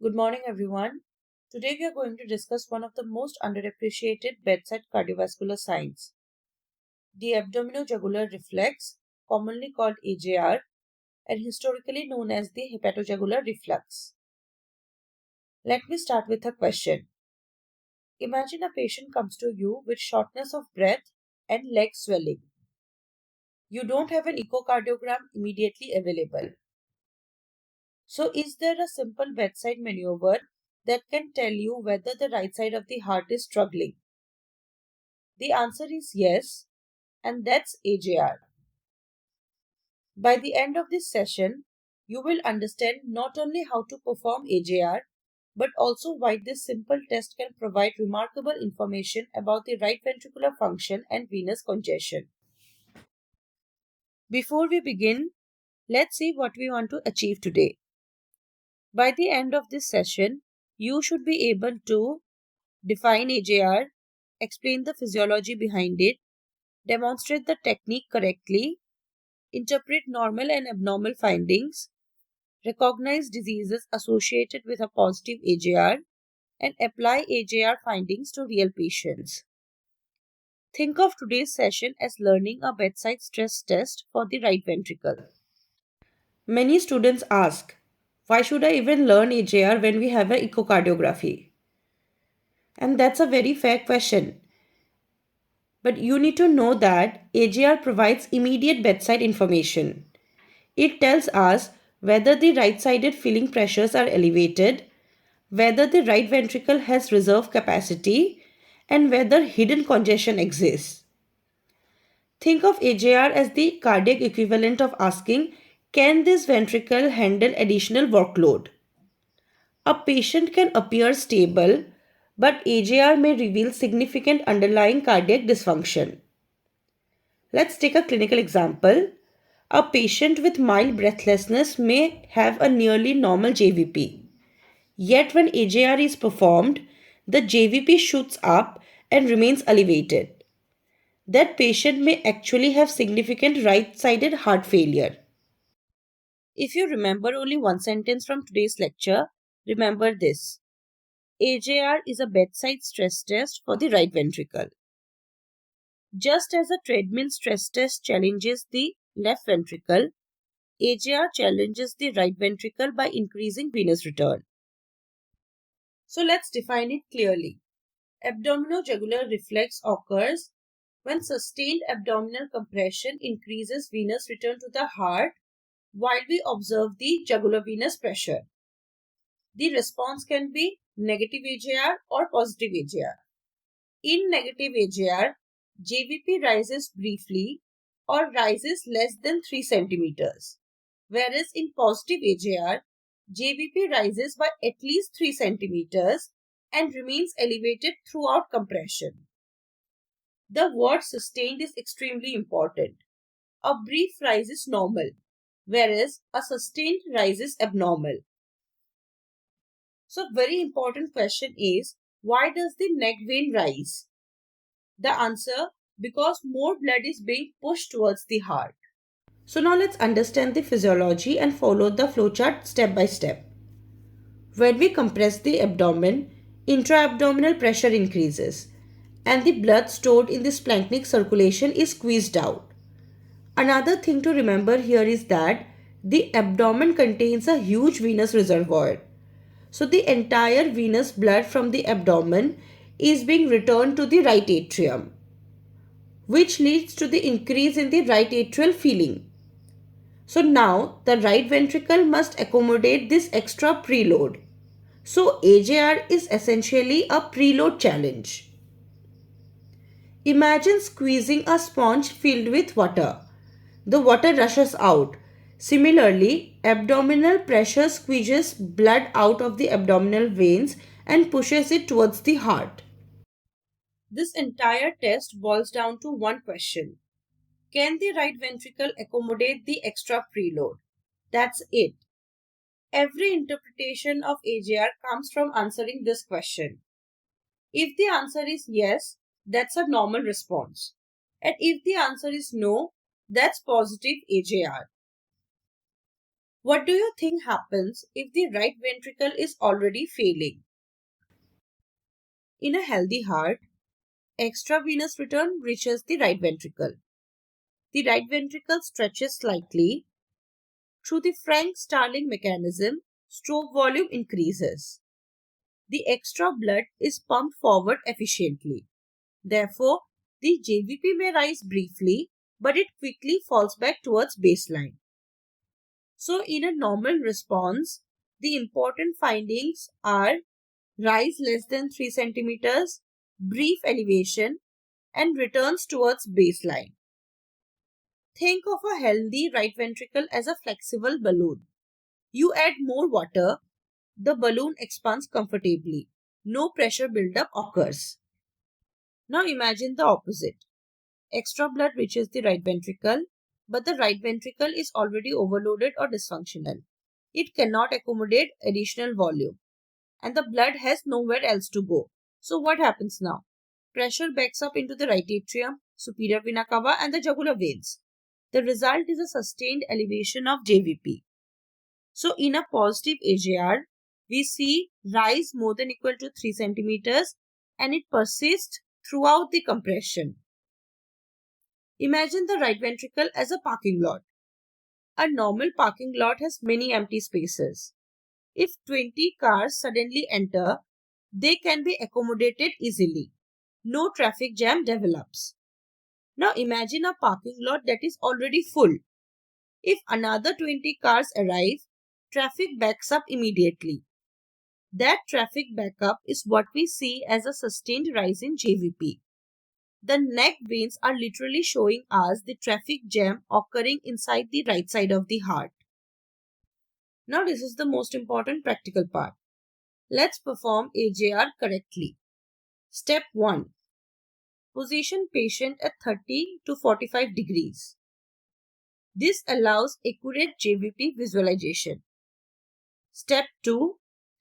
Good morning, everyone. Today we are going to discuss one of the most underappreciated bedside cardiovascular signs, the abdominojugular reflex, commonly called AJR, and historically known as the hepatojugular reflux. Let me start with a question. Imagine a patient comes to you with shortness of breath and leg swelling. You don't have an echocardiogram immediately available. So, is there a simple bedside maneuver that can tell you whether the right side of the heart is struggling? The answer is yes, and that's AJR. By the end of this session, you will understand not only how to perform AJR, but also why this simple test can provide remarkable information about the right ventricular function and venous congestion. Before we begin, let's see what we want to achieve today. By the end of this session, you should be able to define AJR, explain the physiology behind it, demonstrate the technique correctly, interpret normal and abnormal findings, recognize diseases associated with a positive AJR, and apply AJR findings to real patients. Think of today's session as learning a bedside stress test for the right ventricle. Many students ask, why should I even learn AJR when we have an echocardiography? And that's a very fair question. But you need to know that AJR provides immediate bedside information. It tells us whether the right-sided filling pressures are elevated, whether the right ventricle has reserve capacity, and whether hidden congestion exists. Think of AJR as the cardiac equivalent of asking, can this ventricle handle additional workload? A patient can appear stable, but AJR may reveal significant underlying cardiac dysfunction. Let's take a clinical example. A patient with mild breathlessness may have a nearly normal JVP. Yet when AJR is performed, the JVP shoots up and remains elevated. That patient may actually have significant right-sided heart failure. If you remember only one sentence from today's lecture, remember this. AJR is a bedside stress test for the right ventricle. Just as a treadmill stress test challenges the left ventricle, AJR challenges the right ventricle by increasing venous return. So let's define it clearly. Abdominojugular reflex occurs when sustained abdominal compression increases venous return to the heart while we observe the jugular venous pressure. The response can be negative AJR or positive AJR. In negative AJR, JVP rises briefly or rises less than 3 centimeters, whereas in positive AJR, JVP rises by at least 3 centimeters and remains elevated throughout compression. The word sustained is extremely important. A brief rise is normal, whereas a sustained rise is abnormal. So, very important question is, why does the neck vein rise? The answer, because more blood is being pushed towards the heart. So now let's understand the physiology and follow the flowchart step by step. When we compress the abdomen, intra-abdominal pressure increases and the blood stored in the splanchnic circulation is squeezed out. Another thing to remember here is that the abdomen contains a huge venous reservoir. So the entire venous blood from the abdomen is being returned to the right atrium, which leads to the increase in the right atrial filling. So now the right ventricle must accommodate this extra preload. So AJR is essentially a preload challenge. Imagine squeezing a sponge filled with water. The water rushes out. Similarly, abdominal pressure squeezes blood out of the abdominal veins and pushes it towards the heart. This entire test boils down to one question. Can the right ventricle accommodate the extra preload? That's it. Every interpretation of AJR comes from answering this question. If the answer is yes, that's a normal response. And if the answer is no, that's positive AJR. What do you think happens if the right ventricle is already failing? In a healthy heart, extravenous return reaches the right ventricle. The right ventricle stretches slightly. Through the Frank-Starling mechanism, stroke volume increases. The extra blood is pumped forward efficiently. Therefore, the JVP may rise briefly, but it quickly falls back towards baseline. So, in a normal response, the important findings are rise less than 3 centimeters, brief elevation, and returns towards baseline. Think of a healthy right ventricle as a flexible balloon. You add more water, the balloon expands comfortably. No pressure buildup occurs. Now imagine the opposite. Extra blood reaches the right ventricle, but the right ventricle is already overloaded or dysfunctional. It cannot accommodate additional volume, and the blood has nowhere else to go. So what happens now? Pressure backs up into the right atrium, superior vena cava, and the jugular veins. The result is a sustained elevation of JVP. So in a positive AJR, we see rise more than equal to 3 centimeters and it persists throughout the compression. Imagine the right ventricle as a parking lot. A normal parking lot has many empty spaces. If 20 cars suddenly enter, they can be accommodated easily. No traffic jam develops. Now imagine a parking lot that is already full. If another 20 cars arrive, traffic backs up immediately. That traffic backup is what we see as a sustained rise in JVP. The neck veins are literally showing us the traffic jam occurring inside the right side of the heart. Now this is the most important practical part. Let's perform AJR correctly. Step 1. Position patient at 30 to 45 degrees. This allows accurate JVP visualization. Step 2.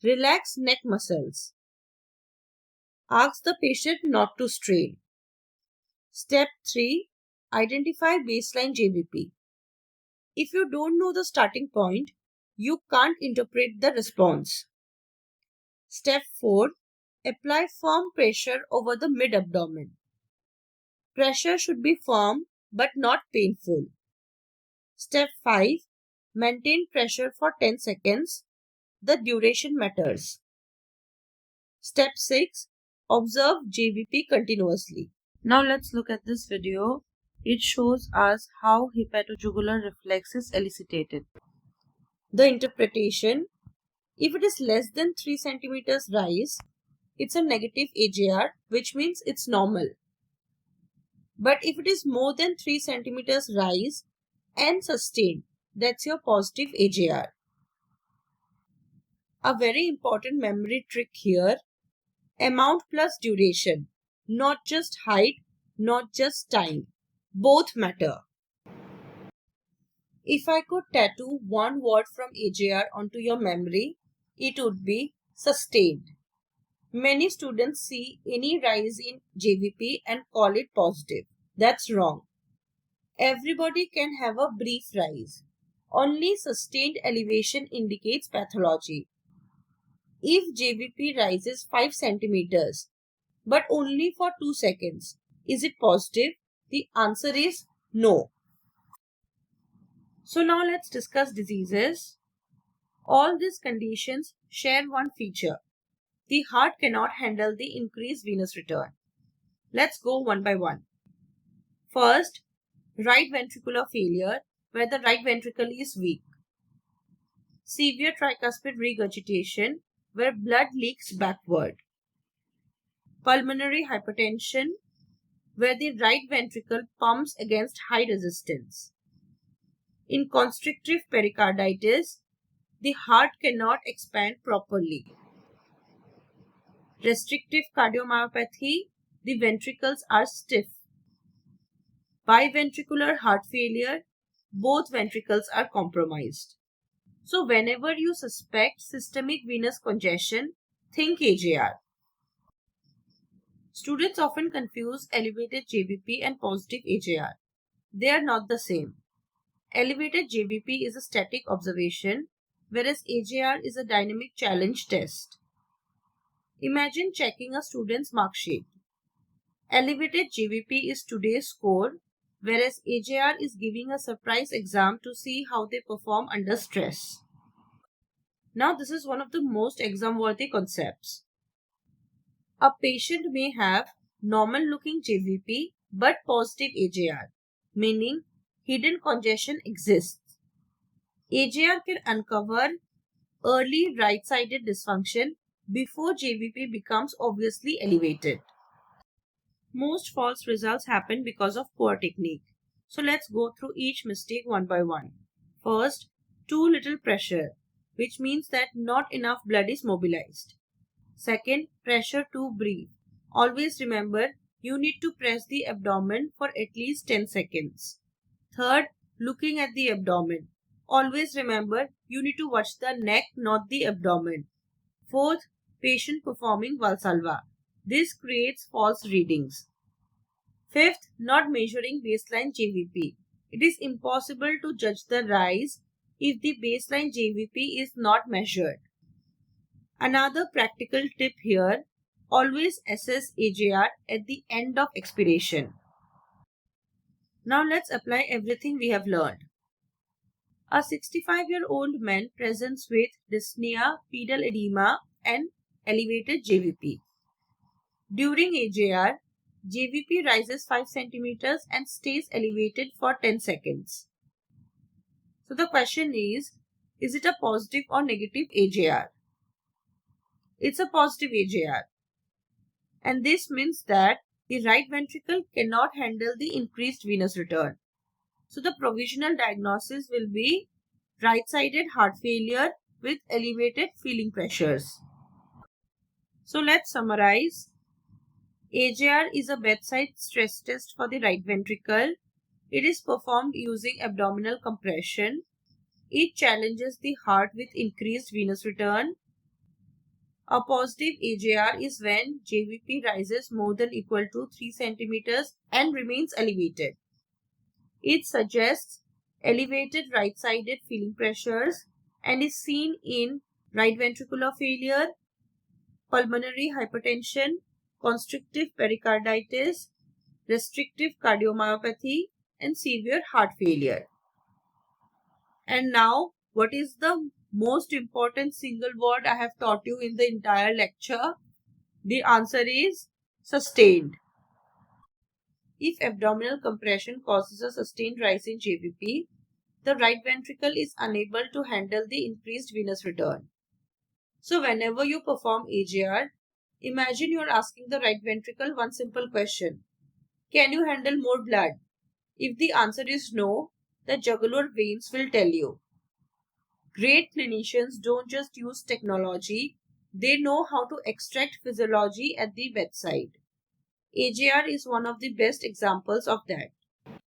Relax neck muscles. Ask the patient not to strain. Step 3. Identify baseline JVP. If you don't know the starting point, you can't interpret the response. Step 4. Apply firm pressure over the mid-abdomen. Pressure should be firm but not painful. Step 5. Maintain pressure for 10 seconds. The duration matters. Step 6. Observe JVP continuously. Now let's look at this video. It shows us how hepatojugular reflex is elicited. The interpretation: if it is less than 3 centimeters rise, it's a negative AJR, which means it's normal. But if it is more than 3 centimeters rise and sustained, that's your positive AJR. A very important memory trick here: amount plus duration, not just height, not just time. Both matter. If I could tattoo one word from AJR onto your memory, it would be sustained. Many students see any rise in JVP and call it positive. That's wrong. Everybody can have a brief rise. Only sustained elevation indicates pathology. If JVP rises 5 centimeters, but only for 2 seconds, is it positive? The answer is no. So now let's discuss diseases. All these conditions share one feature: the heart cannot handle the increased venous return. Let's go one by one. First, right ventricular failure, where the right ventricle is weak. Severe tricuspid regurgitation, where blood leaks backward. Pulmonary hypertension, where the right ventricle pumps against high resistance. In constrictive pericarditis, the heart cannot expand properly. Restrictive cardiomyopathy, the ventricles are stiff. Biventricular heart failure, both ventricles are compromised. So whenever you suspect systemic venous congestion, think AJR. Students often confuse elevated JVP and positive AJR. They are not the same. Elevated JVP is a static observation, whereas AJR is a dynamic challenge test. Imagine checking a student's mark sheet. Elevated JVP is today's score, whereas AJR is giving a surprise exam to see how they perform under stress. Now, this is one of the most exam-worthy concepts. A patient may have normal-looking JVP but positive AJR, meaning hidden congestion exists. AJR can uncover early right-sided dysfunction before JVP becomes obviously elevated. Most false results happen because of poor technique. So let's go through each mistake one by one. First, too little pressure, which means that not enough blood is mobilized. Second, pressure too brief. Always remember, you need to press the abdomen for at least 10 seconds. Third, looking at the abdomen. Always remember, you need to watch the neck, not the abdomen. Fourth, patient performing Valsalva. This creates false readings. Fifth, not measuring baseline JVP. It is impossible to judge the rise if the baseline JVP is not measured. Another practical tip here, always assess AJR at the end of expiration. Now let's apply everything we have learned. A 65-year-old man presents with dyspnea, pedal edema and elevated JVP. During AJR, JVP rises 5 cm and stays elevated for 10 seconds. So the question is it a positive or negative AJR? It's a positive AJR. And this means that the right ventricle cannot handle the increased venous return. So the provisional diagnosis will be right-sided heart failure with elevated feeling pressures. So let's summarize. AJR is a bedside stress test for the right ventricle. It is performed using abdominal compression. It challenges the heart with increased venous return. A positive AJR is when JVP rises more than equal to 3 cm and remains elevated. It suggests elevated right-sided feeling pressures and is seen in right ventricular failure, pulmonary hypertension, constrictive pericarditis, restrictive cardiomyopathy, and severe heart failure. And now, what is the most important single word I have taught you in the entire lecture? The answer is sustained. If abdominal compression causes a sustained rise in JVP, the right ventricle is unable to handle the increased venous return. So whenever you perform AJR, imagine you are asking the right ventricle one simple question. Can you handle more blood? If the answer is no, the jugular veins will tell you. Great clinicians don't just use technology, they know how to extract physiology at the bedside. AJR is one of the best examples of that.